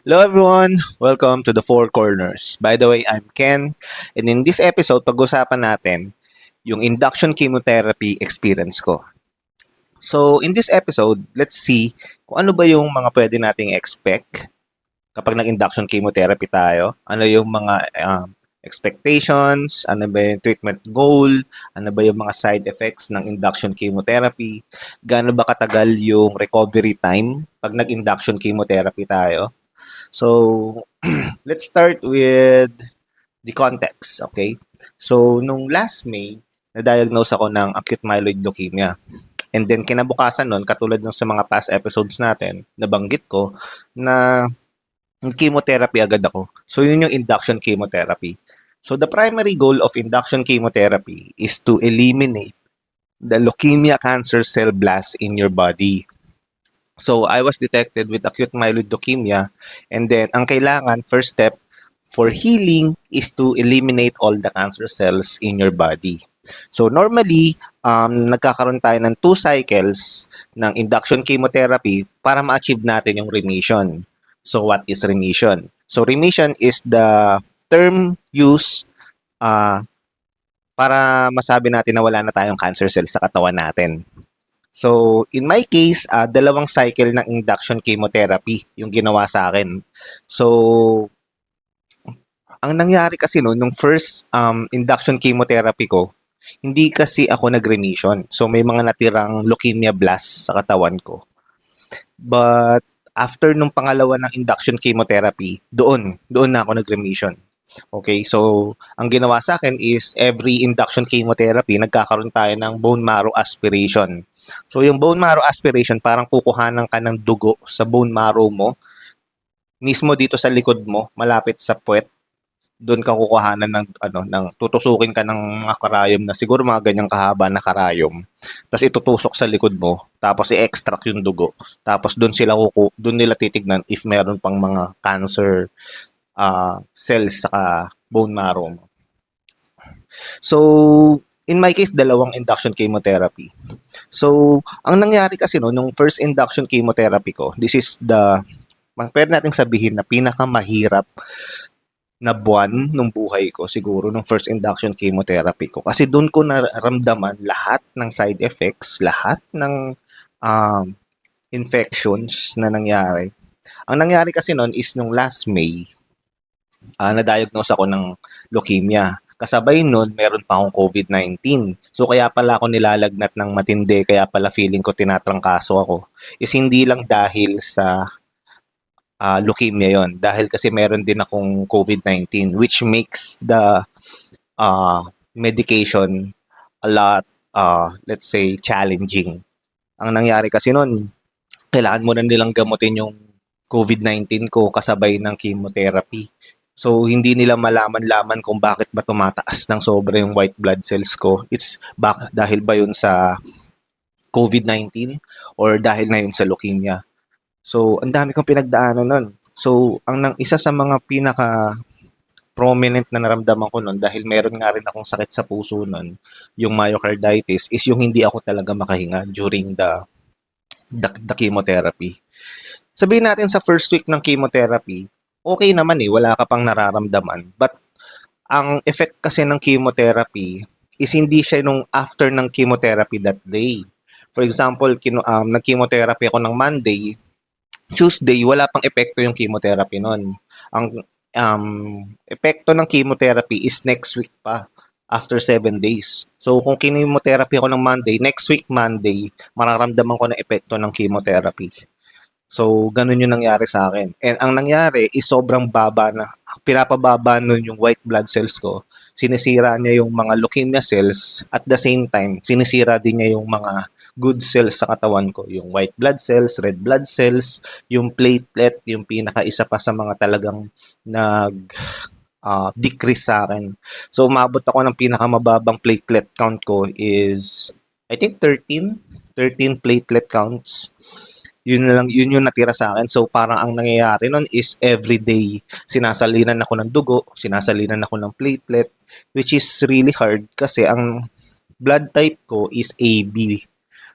Hello everyone! Welcome to the Four Corners. By the way, I'm Ken, and in this episode, pag-usapan natin yung induction chemotherapy experience ko. So, in this episode, let's see kung ano ba yung mga pwede nating expect kapag nag-induction chemotherapy tayo. Ano yung mga expectations, ano ba yung treatment goal, ano ba yung mga side effects ng induction chemotherapy, gaano ba katagal yung recovery time pag nag-induction chemotherapy tayo. So, let's start with the context, okay? So, nung last May, na-diagnose ako ng acute myeloid leukemia. And then, kinabukasan nun, katulad ng sa mga past episodes natin, nabanggit ko na chemotherapy agad ako. So, yun yung induction chemotherapy. So, the primary goal of induction chemotherapy is to eliminate the leukemia cancer cell blast in your body. So, I was detected with acute myeloid leukemia, and then ang kailangan, first step for healing is to eliminate all the cancer cells in your body. So, normally, nagkakaroon tayo ng 2 cycles ng induction chemotherapy para ma-achieve natin yung remission. So, what is remission? So, remission is the term used para masabi natin na wala na tayong cancer cells sa katawan natin. So, in my case, 2 cycle ng induction chemotherapy yung ginawa sa akin. So, ang nangyari kasi no, nung first induction chemotherapy ko, hindi kasi ako nag-remission. So, may mga natirang leukemia blast sa katawan ko. But, after nung pangalawa ng induction chemotherapy, doon na ako nag-remission. Okay, so ang ginawa sa akin is every induction chemotherapy, nagkakaroon tayo ng bone marrow aspiration. So yung bone marrow aspiration, parang kukuhanan ka ng dugo sa bone marrow mo, mismo dito sa likod mo, malapit sa puwet. Doon ka kukuhanan ng tutusukin ka ng mga karayom na siguro mga ganyang kahaba na karayom. Tapos itutusok sa likod mo, tapos i-extract yung dugo. Tapos doon nila titignan if meron pang mga cancer cells sa bone marrow mo. So, in my case, 2 induction chemotherapy. So, ang nangyari kasi no, nung first induction chemotherapy ko, this is pwede nating sabihin na pinakamahirap na buwan nung buhay ko siguro nung first induction chemotherapy ko. Kasi doon ko naramdaman lahat ng side effects, lahat ng um, infections na nangyari. Ang nangyari kasi noon is nung last May, na-diagnose ako ng leukemia. Kasabay nun, meron pa akong COVID-19. So, kaya pala ako nilalagnat ng matindi, kaya pala feeling ko tinatrangkaso ako. Is hindi lang dahil sa leukemia yon, dahil kasi meron din akong COVID-19, which makes the medication a lot, let's say, challenging. Ang nangyari kasi nun, kailangan mo na nilang gamutin yung COVID-19 ko kasabay ng chemotherapy. So, hindi nila malaman-laman kung bakit ba tumataas ng sobra yung white blood cells ko. Dahil ba yun sa COVID-19 or dahil na yun sa leukemia. So, ang dami kong pinagdaanan nun. So, isa sa mga pinaka prominent na naramdaman ko nun dahil meron nga rin akong sakit sa puso nun, yung myocarditis, is yung hindi ako talaga makahinga during the chemotherapy. Sabihin natin sa first week ng chemotherapy, okay naman wala ka pang nararamdaman. But ang effect kasi ng chemotherapy is hindi siya nung after ng chemotherapy that day. For example, nag-chemotherapy ako ng Monday, Tuesday, wala pang epekto yung chemotherapy nun. Ang epekto ng chemotherapy is next week pa, after 7 days. So, kung chemotherapy ako ng Monday, next week Monday, mararamdaman ko na epekto ng chemotherapy. So, ganun yung nangyari sa akin. And ang nangyari is sobrang baba na, pinapababa nun yung white blood cells ko. Sinisira niya yung mga leukemia cells. At the same time, sinisira din niya yung mga good cells sa katawan ko. Yung white blood cells, red blood cells, yung platelet, yung pinaka-isa pa sa mga talagang decrease sa akin. So, umabot ako ng pinakamababang platelet count ko is, I think 13 platelet counts. Yun yung natira sa akin. So, parang ang nangyayari nun is everyday sinasalinan ako ng dugo, sinasalinan ako ng platelet, which is really hard kasi ang blood type ko is AB.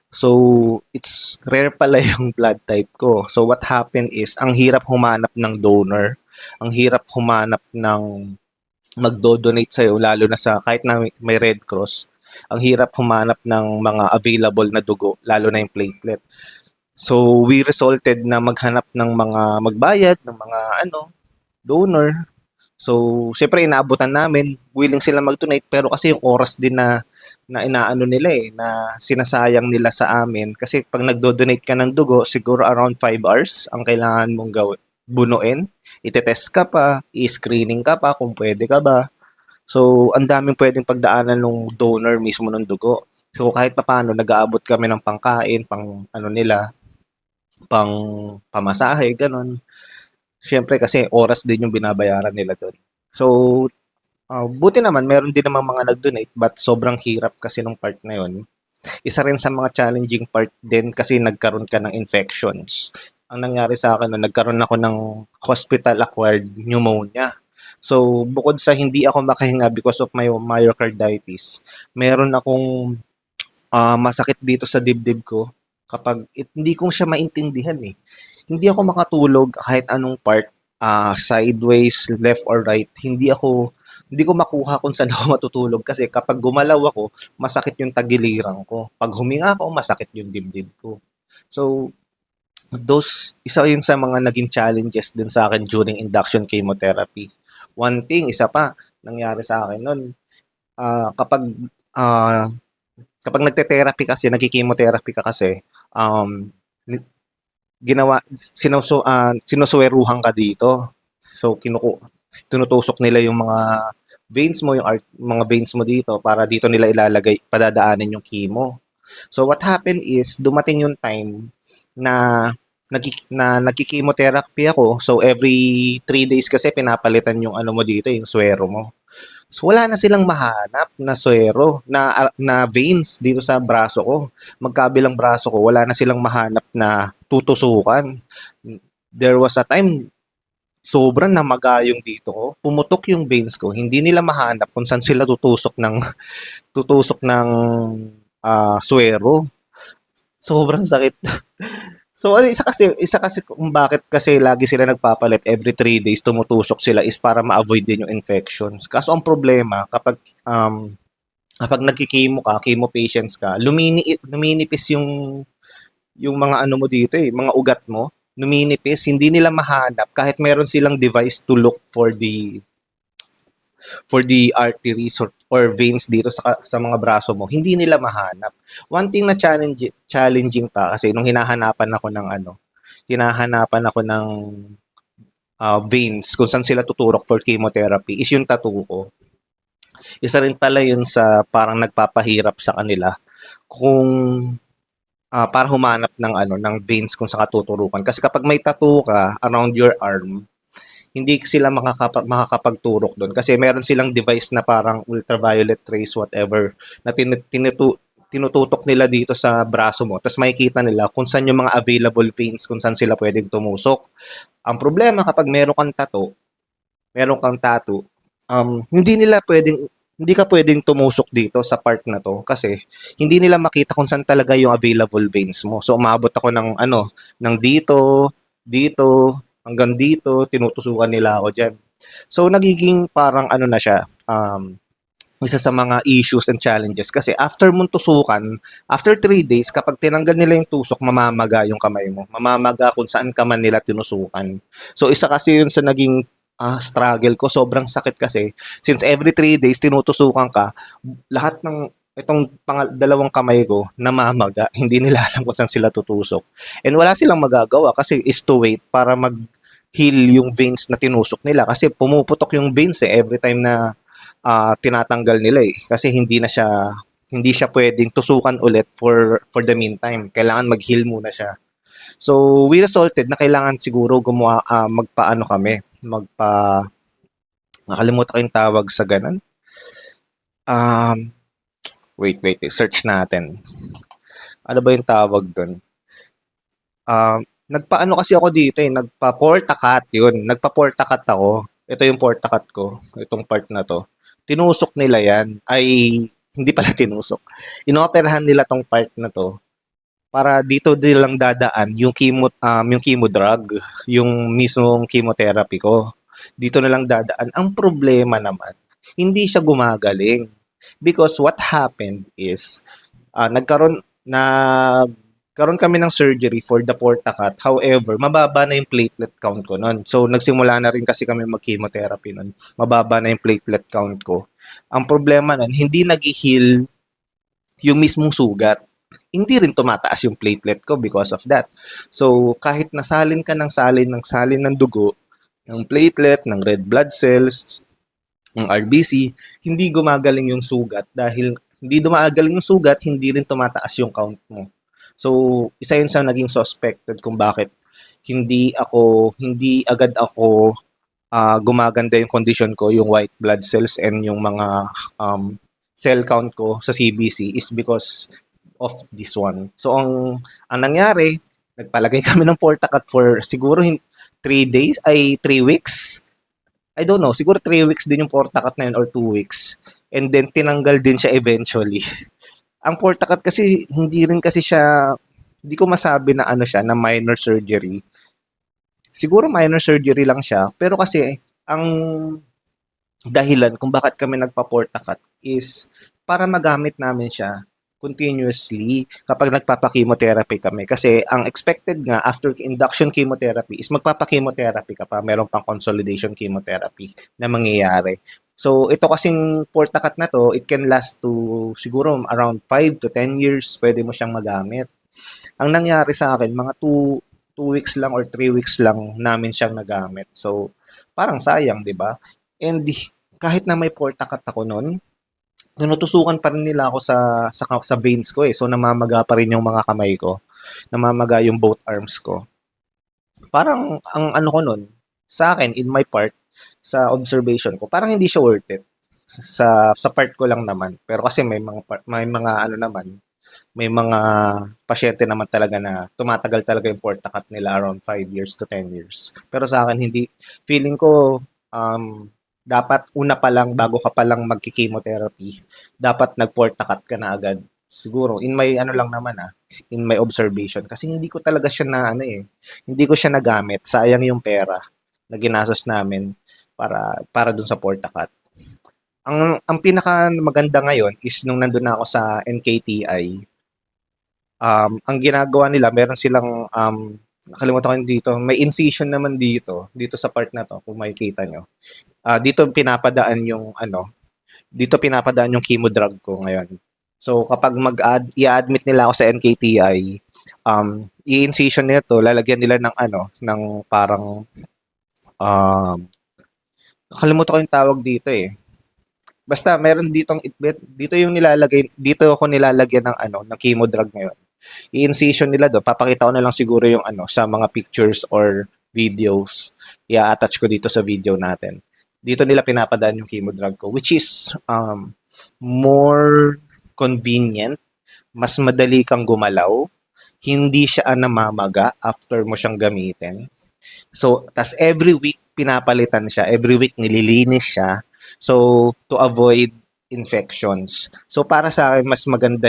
So, it's rare pala yung blood type ko. So, what happened is, ang hirap humanap ng donor. Ang hirap humanap ng magdo-donate sa'yo, lalo na sa kahit na may Red Cross. Ang hirap humanap ng mga available na dugo, lalo na yung platelet. So, we resulted na maghanap ng mga magbayad, ng mga donor. So, syempre inaabutan namin, willing sila mag-donate pero kasi yung oras din na inaano nila na sinasayang nila sa amin kasi pag nagdo-donate ka ng dugo, siguro around 5 hours ang kailangan mong gawin, bunuin. Itetest ka pa, i-screening ka pa kung pwede ka ba. So, ang daming pwedeng pagdaanan ng donor mismo ng dugo. So, kahit papaano, nag-aabot kami ng pangkain, pang ano nila, pang pamasahe, ganun. Siyempre kasi oras din yung binabayaran nila doon. So, buti naman meron din namang mga nag-donate but sobrang hirap kasi nung part na yun. Isa rin sa mga challenging part din kasi nagkaroon ka ng infections. Ang nangyari sa akin no, nagkaroon ako ng hospital-acquired pneumonia. So, bukod sa hindi ako makahinga because of my myocarditis, meron akong masakit dito sa dibdib ko kapag hindi ko siya maintindihan eh. Hindi ako makatulog kahit anong part, sideways, left or right. Hindi ko makuha kung saan ako matutulog kasi kapag gumalaw ako, masakit yung tagiliran ko. Pag huminga ako, masakit yung dibdib ko. So, isa yun sa mga naging challenges din sa akin during induction chemotherapy. One thing, isa pa, nangyari sa akin nun, ah, kapag ah, kapag nagte-therapy kasi, nagki-chemotherapy ka kasi, um, sinusuweruhan ka dito. So, tinutusok nila yung mga veins mo, mga veins mo dito para dito nila ilalagay, padadaanin yung chemo. So, what happened is, dumating yung time na nagki-chemotherapy ako. So, every 3 days kasi pinapalitan yung ano mo dito, yung suwero mo. So, wala na silang mahanap na suwero, na veins dito sa braso ko. Magkabilang braso ko, wala na silang mahanap na tutusukan. There was a time, sobrang namaga yung dito ko. Pumutok yung veins ko. Hindi nila mahanap kung saan sila tutusok ng suwero. Sobrang sakit. So, isa kasi kung bakit kasi lagi sila nagpapalit every 3 days tumutusok sila is para ma-avoid din yung infections. Kaso ang problema kapag nagki-chemo ka, chemo patients ka, luminipis yung mga ano mo dito mga ugat mo, numinipis, hindi nila mahanap kahit meron silang device to look for the arteries or veins dito sa mga braso mo, hindi nila mahanap. One thing na challenging pa kasi nung hinahanapan ako ng veins kung saan sila tuturok for chemotherapy is yung tattoo ko. Isa rin pala yun sa parang nagpapahirap sa kanila kung para humanap ng veins kung saan katuturukan. Kasi kapag may tattoo ka around your arm, hindi sila makakapagturok doon kasi meron silang device na parang ultraviolet rays whatever na tinututok nila dito sa braso mo tapos makikita nila kung saan yung mga available veins kung saan sila pwedeng tumusok. Ang problema kapag meron kang tattoo, hindi ka pwedeng tumusok dito sa part na to kasi hindi nila makita kung saan talaga yung available veins mo. So umabot ako ng dito, hanggang dito, tinutusukan nila ako diyan. So nagiging parang ano na siya, isa sa mga issues and challenges kasi after mong tusukan, after 3 days, kapag tinanggal nila yung tusok, mamamaga yung kamay mo. Mamamaga kung saan ka man nila tinusukan. So isa kasi yun sa naging struggle ko. Sobrang sakit kasi. Since every 3 days, tinutusukan ka, lahat ng itong dalawang kamay ko namamaga. Hindi nila alam kung saan sila tutusok. And wala silang magagawa kasi is to wait para mag-heal yung veins na tinusok nila. Kasi pumuputok yung veins every time na tinatanggal nila kasi hindi siya pwedeng tusukan ulit for the meantime. Kailangan mag-heal muna siya. So we resulted na kailangan siguro magpaano kami, nakalimutan ko yung tawag sa ganun. Wait, search natin. Ano ba yung tawag doon? Nagpaano kasi ako dito nagpa-portacat yun. Nagpa-portacat ako. Ito yung portacat ko, itong part na to. Tinusok nila yan. Ay, hindi pala tinusok. Inoperahan nila tong part na to. para dito din lang dadaan yung chemo drug, yung mismong chemotherapy ko. Dito na lang dadaan. Ang problema naman, hindi siya gumagaling. Because what happened is, nagkaroon kami ng surgery for the Portacat. However, mababa na yung platelet count ko nun. So, nagsimula na rin kasi kami mag-chemotherapy nun. Mababa na yung platelet count ko. Ang problema nun, hindi nag-heal yung mismong sugat. Hindi rin tumataas yung platelet ko because of that. So, kahit nasalin ka ng salin ng dugo, ng platelet, ng red blood cells, ng RBC, hindi gumagaling yung sugat dahil hindi dumagaling yung sugat, hindi rin tumataas yung count mo. So, isa yun sa naging suspected kung bakit hindi agad ako gumaganda yung condition ko, yung white blood cells and yung mga cell count ko sa CBC is because of this one. So, ang nangyari, nagpalagay kami ng Portacat for siguro 3 days, 3 weeks. I don't know, siguro 3 weeks din yung Portacat na yun or 2 weeks. And then, tinanggal din siya eventually. Ang Portacat kasi, hindi ko masabi na ano siya, na minor surgery. Siguro minor surgery lang siya, pero kasi, ang dahilan kung bakit kami nagpa-Portacat is para magamit namin siya continuously kapag nagpapa-chemotherapy kami. Kasi ang expected nga after induction chemotherapy is magpapa-chemotherapy ka pa, meron pang consolidation chemotherapy na mangyayari. So ito kasing Portacat na to, it can last to siguro around 5 to 10 years, pwede mo siyang magamit. Ang nangyari sa akin, mga 2 weeks lang or 3 weeks lang namin siyang nagamit. So parang sayang, 'di ba? And kahit na may Portacat ako noon, tinutusukan pa rin nila ako sa veins ko eh. So namamaga pa rin yung mga kamay ko. Namamaga yung both arms ko. Parang ang ano ko noon, sa akin, in my part, sa observation ko, parang hindi siya worth it. Sa part ko lang naman. Pero kasi may mga ano naman, may mga pasyente naman talaga na tumatagal talaga yung Portacat nila around 5 years to 10 years. Pero sa akin, hindi. Feeling ko, dapat una pa lang, bago ka pa lang magki-chemotherapy, dapat nag-Portacat ka na agad. Siguro, in my observation. Kasi hindi ko talaga siya hindi ko siya nagamit. Sayang yung pera na ginastos namin para dun sa Portacat. Ang pinaka maganda ngayon is nung nandun na ako sa NKTI, ang ginagawa nila, meron silang, nakalimutan ko yun dito, may incision naman dito sa part na to, kung makikita nyo. Dito pinapadaan yung chemo drug ko ngayon. So, kapag i-admit nila ako sa NKTI, i-incision nila to, lalagyan nila ng parang, nakalimutan ko yung tawag dito eh. Basta meron dito yung dito ako nilalagyan ng chemo drug ngayon. I-incision nila doon. Papakita ko na lang siguro yung sa mga pictures or videos. I-attach ko dito sa video natin. Dito nila pinapadaan yung chemo drug ko, which is more convenient, mas madali kang gumalaw, hindi siya namamaga after mo siyang gamitin. So, tas every week pinapalitan siya, every week nililinis siya. So, to avoid infections. So, para sa akin, mas maganda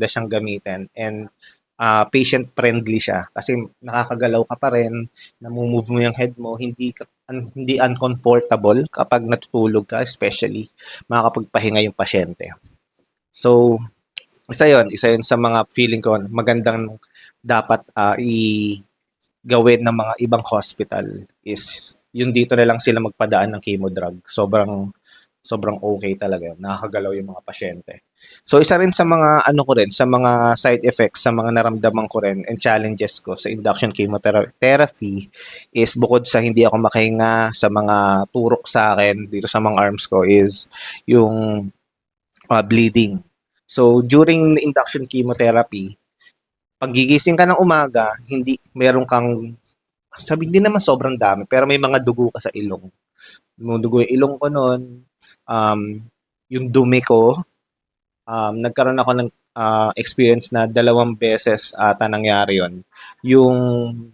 siyang gamitin and patient-friendly siya kasi nakakagalaw ka pa rin, namumove mo yung head mo, hindi uncomfortable kapag natutulog ka, especially makakapagpahinga yung pasyente. So, isa yun sa mga feeling ko magandang dapat gawin ng mga ibang hospital is yun, dito na lang sila magpadaan ng chemo drug. Sobrang okay talaga. Nakakagalaw yung mga pasyente. So, isa rin sa mga sa mga side effects, sa mga naramdaman ko rin and challenges ko sa induction chemotherapy is bukod sa hindi ako makahinga, sa mga turok sa akin dito sa mga arms ko is yung bleeding. So, during induction chemotherapy, paggigising ka ng umaga, hindi naman sobrang dami, pero may mga dugo ka sa ilong. Dumudugo yung ilong ko noon, yung dumi ko, nagkaroon ako ng experience na 2 beses ata nangyari yon. Yung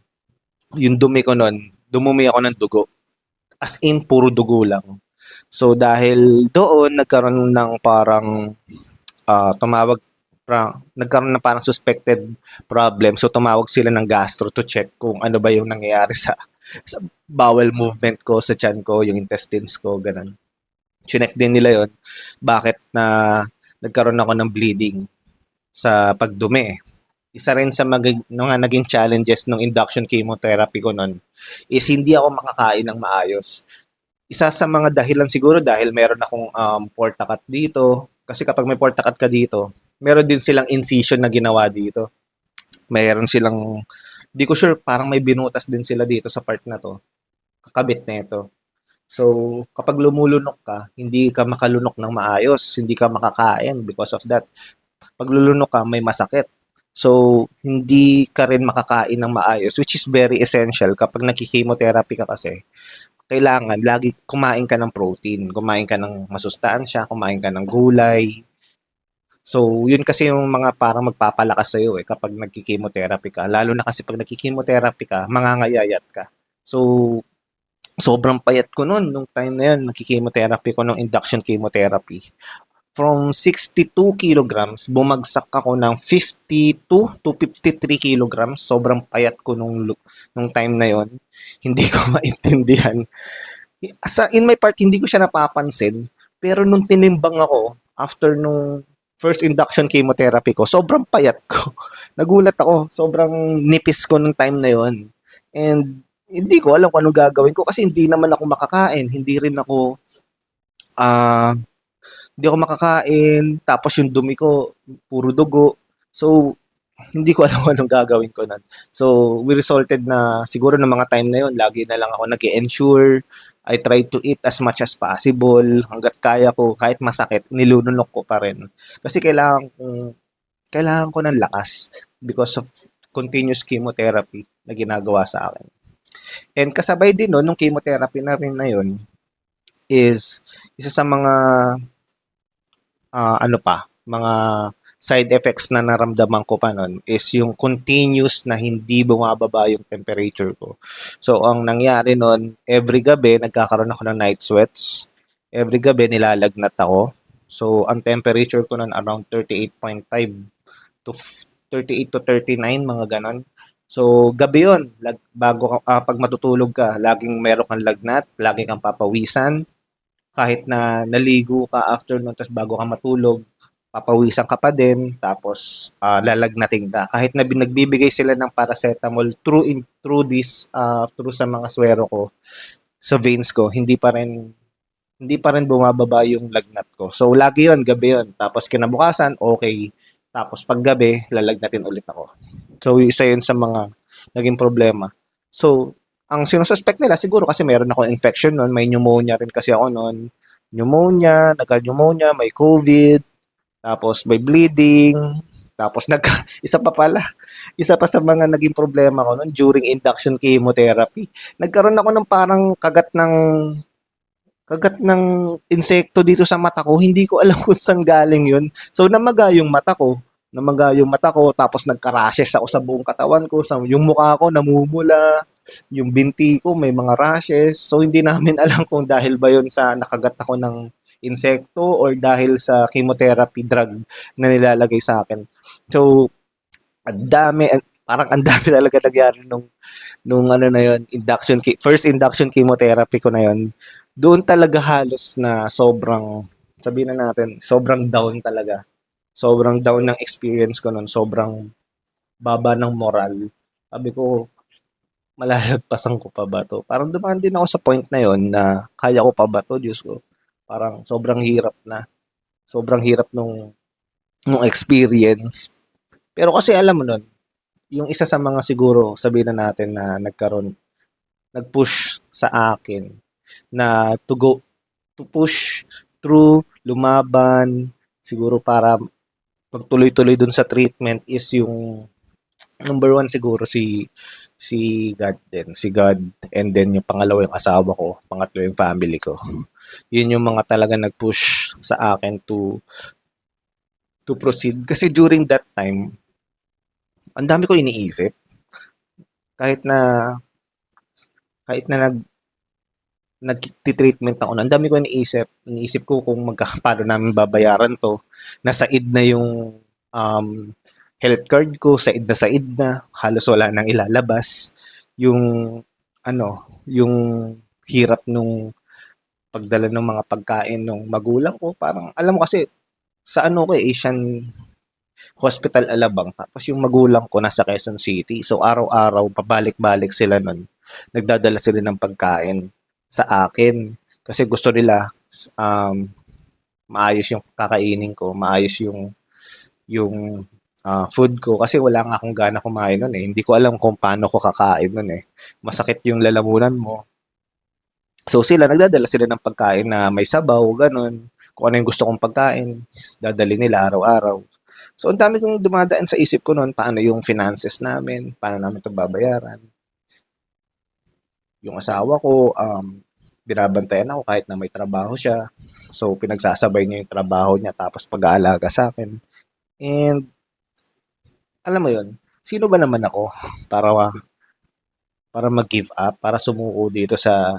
dumi ko noon, dumumi ako ng dugo. As in, puro dugo lang. So, dahil doon, nagkaroon ng parang tumawag nagkaroon na parang suspected problem. So tumawag sila ng gastro to check kung ano ba yung nangyayari sa bowel movement ko, sa tiyan ko, yung intestines ko, ganun. Chinek din nila yon bakit na nagkaroon ako ng bleeding sa pagdumi. Isa rin sa mga naging challenges ng induction chemotherapy ko noon is hindi ako makakain ng maayos. Isa sa mga dahilan siguro dahil meron akong portakat dito. Kasi kapag may portakat ka dito, meron din silang incision na ginawa dito. Meron silang, di ko sure, parang may binutas din sila dito sa part na to. Kakabit na ito. So, kapag lumulunok ka, hindi ka makalunok ng maayos, hindi ka makakain because of that. Pag lulunok ka, may masakit. So, hindi ka rin makakain ng maayos, which is very essential kapag nagki-chemotherapy ka kasi. Kailangan lagi kumain ka ng protein, kumain ka ng masustansya, kumain ka ng gulay. So, yun kasi yung mga parang magpapalakas sa'yo kapag nagki-chemotherapy ka. Lalo na kasi pag nagki-chemotherapy ka, mangangayayat ka. So, sobrang payat ko nun nung time na yun, nagki-chemotherapy ko ng induction chemotherapy. From 62 kilograms, bumagsak ako ng 52 to 53 kilograms. Sobrang payat ko nung time na yon. Hindi ko maintindihan. In my part, hindi ko siya napapansin. Pero nung tinimbang ako, after nung first induction chemotherapy ko, sobrang payat ko. Nagulat ako. Sobrang nipis ko nung time na yon. And hindi ko alam kung ano gagawin ko kasi hindi naman ako makakain. Ah, hindi ako makakain. Tapos yung dumi ko, puro dugo. So, hindi ko alam kung anong gagawin ko nun. So, we resulted na siguro ng mga time na yun, lagi na lang ako nag-ensure. I try to eat as much as possible. Hanggat kaya ko, kahit masakit, nilununok ko pa rin. Kasi kailangan ko ng lakas because of continuous chemotherapy na ginagawa sa akin. And kasabay din no, nung chemotherapy na rin na yun, is isa sa mga mga side effects na naramdaman ko pa nun is yung continuous na hindi bumababa yung temperature ko. So, ang nangyari nun, every gabi, nagkakaroon ako ng night sweats. Every gabi, nilalagnat ako. So, ang temperature ko nun around 38.5 to 38 to 39, mga ganon. So, gabi yun. Pag matutulog ka, laging meron kang lagnat, lagi kang papawisan, kahit na naligo ka after nun, tapos bago ka matulog, papawisan ka pa din, tapos lalagnating ka. Kahit na nagbibigay sila ng paracetamol through sa mga swero ko, sa veins ko, hindi pa rin bumababa yung lagnat ko. So, lagi yon gabi yon. Tapos kinabukasan, okay. Tapos pag gabi, lalagnatin ulit ako. So, isa yun sa mga naging problema. So, ang sinususpect nila, siguro kasi meron ako infection noon, may pneumonia rin kasi ako noon. Nagka-pneumonia, may COVID, tapos may bleeding, tapos isa pa pala, isa pa sa mga naging problema ko noon during induction chemotherapy. Nagkaroon ako ng parang kagat ng insekto dito sa mata ko. Hindi ko alam kung saan galing yun. So, namaga yung mata ko. Tapos nagka-rashes ako sa buong katawan ko. Yung mukha ko namumula, yung binti ko may mga rashes. So, hindi namin alam kung dahil ba yun sa nakagat ako ng insekto or dahil sa chemotherapy drug na nilalagay sa akin. So, parang ang dami talaga nangyari nung ano na yun, first induction chemotherapy ko na yun. Doon talaga halos na sabihin na natin, sobrang down talaga. Sobrang down ng experience ko nun. Sobrang baba ng moral. Sabi ko, malalagpasan ko pa ba to? Parang dumaan din ako sa point na yon na kaya ko pa ba to, Diyos ko. Parang sobrang hirap na. Sobrang hirap nung experience. Pero kasi alam mo nun, yung isa sa mga siguro, sabihin na natin na nag-push sa akin na to push through, lumaban, siguro para pagtuloy-tuloy dun sa treatment is yung number one siguro si God din. Si God, and then yung pangalawa yung asawa ko, pangatlo yung family ko. Yun yung mga talaga nag-push sa akin to proceed. Kasi during that time, ang dami ko iniisip. Kahit na kahit na nag-treatment ako, ang dami ko iniisip. Iniisip ko kung paano namin babayaran to. Nasa id na yung um, health card ko, said na, halos wala nang ilalabas. Yung, yung hirap nung pagdala ng mga pagkain ng magulang ko, parang, alam mo kasi, sa Asian Hospital Alabang, tapos yung magulang ko nasa Quezon City. So, araw-araw, pabalik-balik sila nun. Nagdadala sila ng pagkain sa akin. Kasi gusto nila, um, maayos yung kakainin ko, maayos yung food ko kasi wala nga akong gana kumain nun eh. Hindi ko alam kung paano ko kakain nun eh. Masakit yung lalamunan mo. So sila, nagdadala sila ng pagkain na may sabaw, ganun. Kung ano yung gusto kong pagkain, dadali nila araw-araw. So ang dami kong dumadaan sa isip ko noon, paano yung finances namin, paano namin ito babayaran. Yung asawa ko, binabantayan ako kahit na may trabaho siya. So pinagsasabay niya yung trabaho niya tapos pag-aalaga sa akin. And alam mo yun, sino ba naman ako para para mag-give up, para sumuko dito sa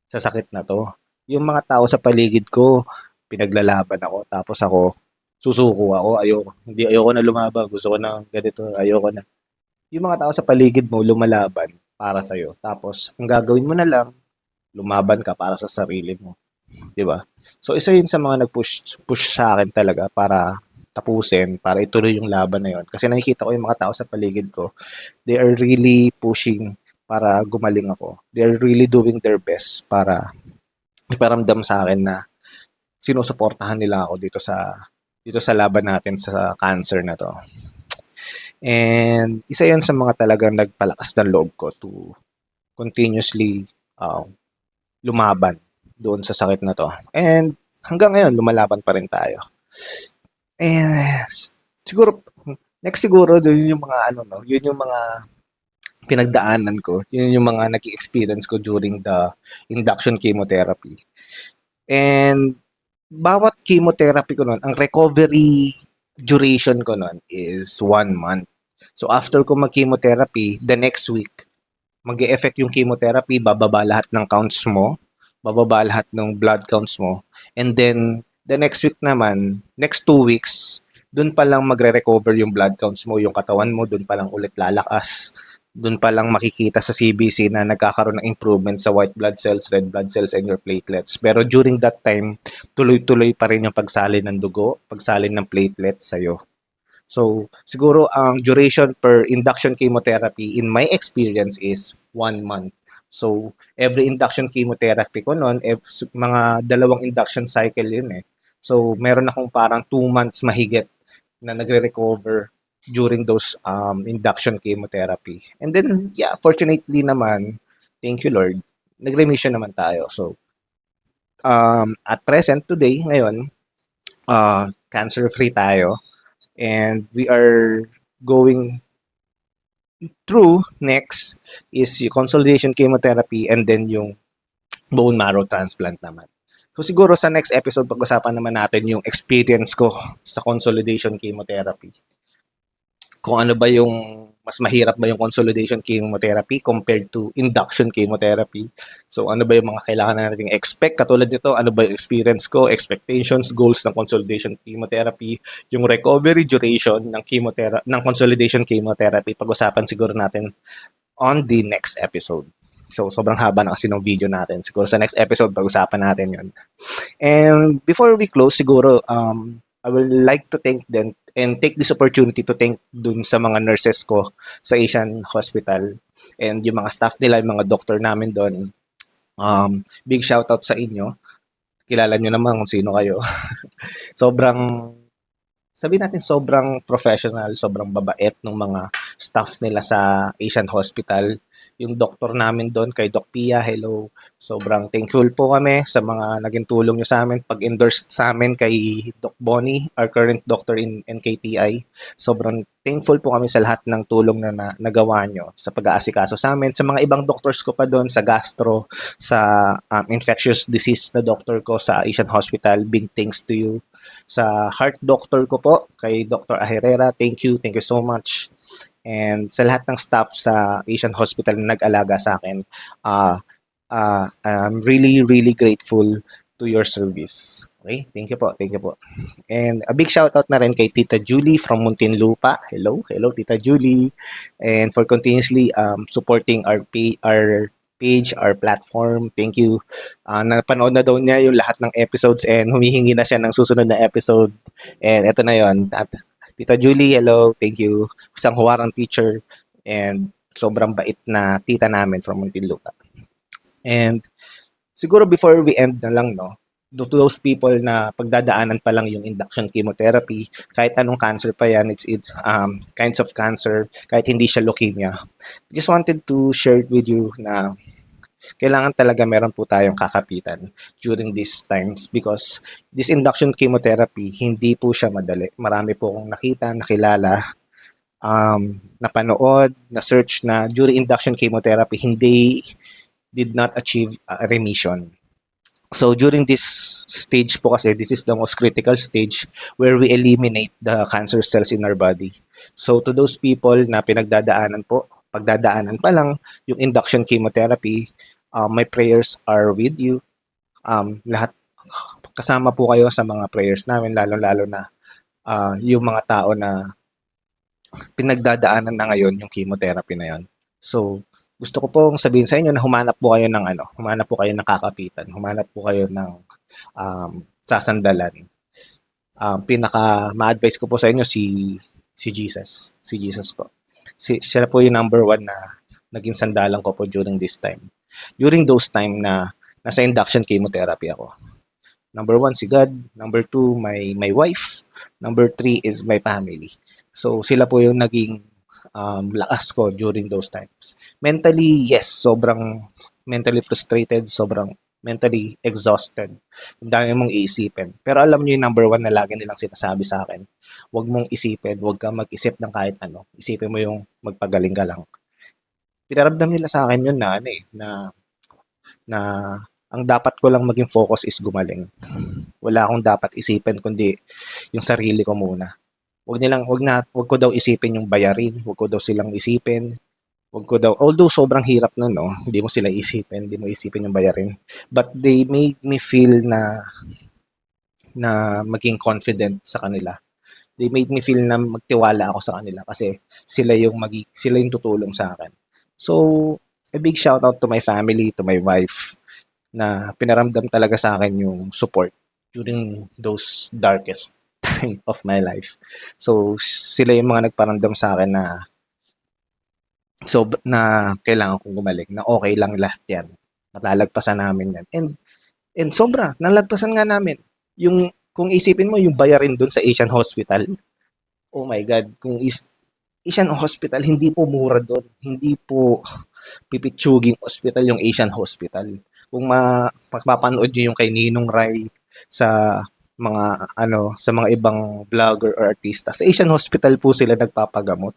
sakit na to. Yung mga tao sa paligid ko, pinaglalaban ako, tapos ako, susuko ako, ayoko na lumaban, gusto ko na ganito, ayoko na. Yung mga tao sa paligid mo, lumalaban para sa'yo. Tapos, ang gagawin mo na lang, lumaban ka para sa sarili mo. Di ba? So, isa yun sa mga push sa akin talaga para tapusin, para ituloy yung laban na yun. Kasi nakikita ko yung mga tao sa paligid ko, they are really pushing para gumaling ako. They are really doing their best para iparamdam sa akin na sinusuportahan nila ako dito sa laban natin sa cancer na to. And isa 'yan sa mga talagang nagpalakas ng loob ko to continuously uh, lumaban doon sa sakit na to. And hanggang ngayon lumalaban pa rin tayo. And siguro next siguro doon yung mga yun yung mga pinagdaanan ko. Yun yung mga naging experience ko during the induction chemotherapy. And bawat chemotherapy ko nun, ang recovery duration ko nun is 1 month. So after ko mag-chemotherapy, the next week, mag-e-effect yung chemotherapy, bababa lahat ng counts mo, bababa lahat ng blood counts mo, and then the next week naman, next 2 weeks, dun pa lang magre-recover yung blood counts mo, yung katawan mo, dun pa lang ulit lalakas. Dun pa lang makikita sa CBC na nagkakaroon ng improvement sa white blood cells, red blood cells, and your platelets. Pero during that time, tuloy-tuloy pa rin yung pagsalin ng dugo, pagsalin ng platelets sa'yo. So, siguro ang duration per induction chemotherapy in my experience is 1 month. So, every induction chemotherapy ko noon, mga dalawang induction cycle yun eh. So, meron akong parang 2 months mahigit na nagre-recover during those induction chemotherapy. And then, yeah, fortunately naman, thank you Lord, nag-remission naman tayo. So, at present, today, ngayon, cancer-free tayo. And we are going through next is yung consolidation chemotherapy and then yung bone marrow transplant naman. So siguro sa next episode, pag-usapan naman natin yung experience ko sa consolidation chemotherapy. Kung ano ba yung mas mahirap ba yung consolidation chemotherapy compared to induction chemotherapy. So ano ba yung mga kailangan na natin expect? Katulad nito, ano ba yung experience ko, expectations, goals ng consolidation chemotherapy, yung recovery duration ng consolidation chemotherapy. Pag-usapan siguro natin on the next episode. So sobrang haba na kasi ng video natin. Siguro sa next episode, pag-usapan natin yun. And before we close, siguro, I would like to thank them and take this opportunity to thank dun sa mga nurses ko sa Asian Hospital and yung mga staff nila, yung mga doctor namin doon. Big shout out sa inyo. Kilala nyo naman kung sino kayo. Sobrang sabihin natin sobrang professional, sobrang babait ng mga staff nila sa Asian Hospital. Yung doktor namin doon, kay Doc Pia, hello. Sobrang thankful po kami sa mga naging tulong nyo sa amin. Pag-endorse sa amin kay Doc Bonnie, our current doctor in NKTI. Sobrang thankful po kami sa lahat ng tulong na nagawa nyo sa pag-aasikaso sa amin. Sa mga ibang doctors ko pa doon, sa gastro, sa infectious disease na doctor ko sa Asian Hospital, big thanks to you. Sa heart doctor ko po, kay Dr. Aherrera, thank you so much. And sa lahat ng staff sa Asian Hospital na nag-alaga sa akin, I'm really, really grateful to your service. Okay? Thank you po. Thank you po. And a big shout out na rin kay Tita Julie from Muntinlupa. Hello, hello Tita Julie. And for continuously supporting our page, our platform. Thank you. Napanood na daw niya yung lahat ng episodes and humihingi na siya ng susunod na episode. And eto na yon. At Tita Julie, hello. Thank you. Isang huwarang teacher and sobrang bait na tita namin from Muntinlupa. And siguro before we end na lang, no, to those people na pagdadaanan pa lang yung induction chemotherapy, kahit anong cancer pa yan, it's kinds of cancer, kahit hindi siya leukemia. Just wanted to share it with you na kailangan talaga meron po tayong kakapitan during these times because this induction chemotherapy, hindi po siya madali. Marami po akong nakita, nakilala, napanood, na-search na during induction chemotherapy, hindi did not achieve remission. So during this stage po kasi, this is the most critical stage where we eliminate the cancer cells in our body. So to those people na pagdadaanan pa lang yung induction chemotherapy, my prayers are with you. Lahat kasama po kayo sa mga prayers namin, lalo-lalo na yung mga tao na pinagdadaanan na ngayon yung chemotherapy na yon. So gusto ko pong sabihin sa inyo na humanap po kayo ng kakapitan, humanap po kayo ng sasandalan. Pinaka ma-advise ko po sa inyo si Jesus po. Siya po yung number one na naging sandalan ko po during this time. During those time na nasa induction chemotherapy ako. Number one, si God. Number two, my wife. Number three is my family. So sila po yung naging lakas ko during those times. Mentally, yes, sobrang mentally frustrated, sobrang mentally exhausted. Ang dami mong iisipin. Pero alam nyo yung number one na lagi nilang sinasabi sa akin, huwag mong isipin, huwag kang mag-isip ng kahit ano. Isipin mo yung magpagaling ka lang. Pinaramdam nila sa akin yun na ang dapat ko lang maging focus is gumaling. Wala akong dapat isipin kundi yung sarili ko muna. Wag ko daw isipin yung bayarin, wag ko daw silang isipin. Although sobrang hirap nun, no? Hindi mo isipin yung bayarin. But they made me feel na maging confident sa kanila. They made me feel na magtiwala ako sa kanila kasi sila yung tutulong sa akin. So, a big shout out to my family, to my wife, na pinaramdam talaga sa akin yung support during those darkest time of my life. So, sila yung mga nagparamdam sa akin na kailangan kong gumaling, na okay lang lahat yan. Malalagpasan namin yan. And sobra, nalagpasan nga namin. Kung isipin mo, yung bayarin dun sa Asian Hospital, oh my God, Asian Hospital, hindi po mura doon. Hindi po pipitsuging hospital yung Asian Hospital. Kung mapapanood nyo yung kay Ninong Rai sa mga ibang vlogger or artista, sa Asian Hospital po sila nagpapagamot.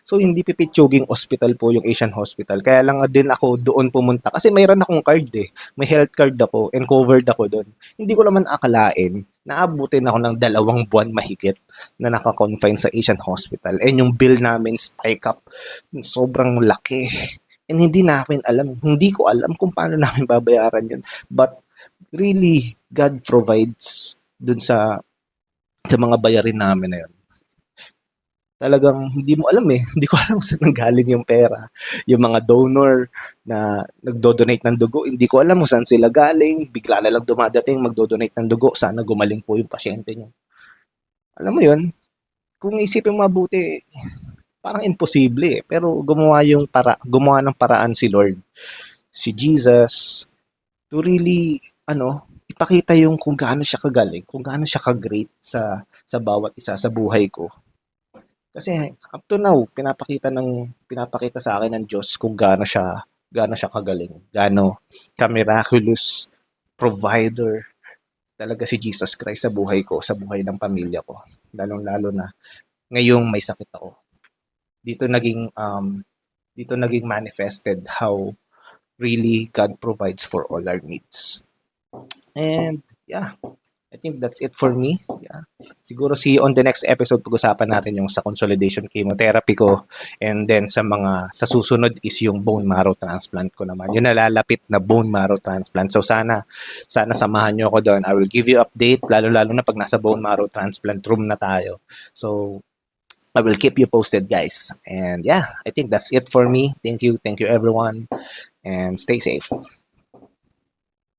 So hindi pipitsuging hospital po yung Asian Hospital. Kaya lang din ako doon pumunta kasi mayroon akong card eh. May health card ako and covered ako doon. Hindi ko naman akalain na abutin ako ng 2 buwan mahigit na naka-confine sa Asian Hospital. And yung bill namin spike up. Sobrang laki. And hindi ko alam kung paano namin babayaran yun. But really, God provides dun sa mga bayarin namin na yun. Talagang hindi mo alam eh. Hindi ko alam saan nanggaling yung pera. Yung mga donor na nagdo-donate ng dugo, hindi ko alam kung saan sila galing. Bigla na lang dumadating, magdo-donate ng dugo. Sana gumaling po yung pasyente niyo. Alam mo yun, kung isipin mo mabuti, parang imposible eh. Pero gumawa ng paraan si Lord, si Jesus, to really, ipakita yung kung gaano siya kagaling, kung gaano siya ka-great sa bawat isa sa buhay ko. Kasi up to now, pinapakita sa akin ng Diyos kung gaano siya kagaling, gaano ka-miraculous provider talaga si Jesus Christ sa buhay ko, sa buhay ng pamilya ko. Lalong-lalo na ngayong may sakit ako. Dito naging manifested how really God provides for all our needs. And yeah, I think that's it for me. Yeah. Siguro see you on the next episode. Pag-usapan natin yung sa consolidation chemotherapy ko. And then sa susunod is yung bone marrow transplant ko naman. Yung nalalapit na bone marrow transplant. So sana samahan nyo ako doon. I will give you update, lalo-lalo na pag nasa bone marrow transplant room na tayo. So I will keep you posted, guys. And yeah, I think that's it for me. Thank you everyone. And stay safe.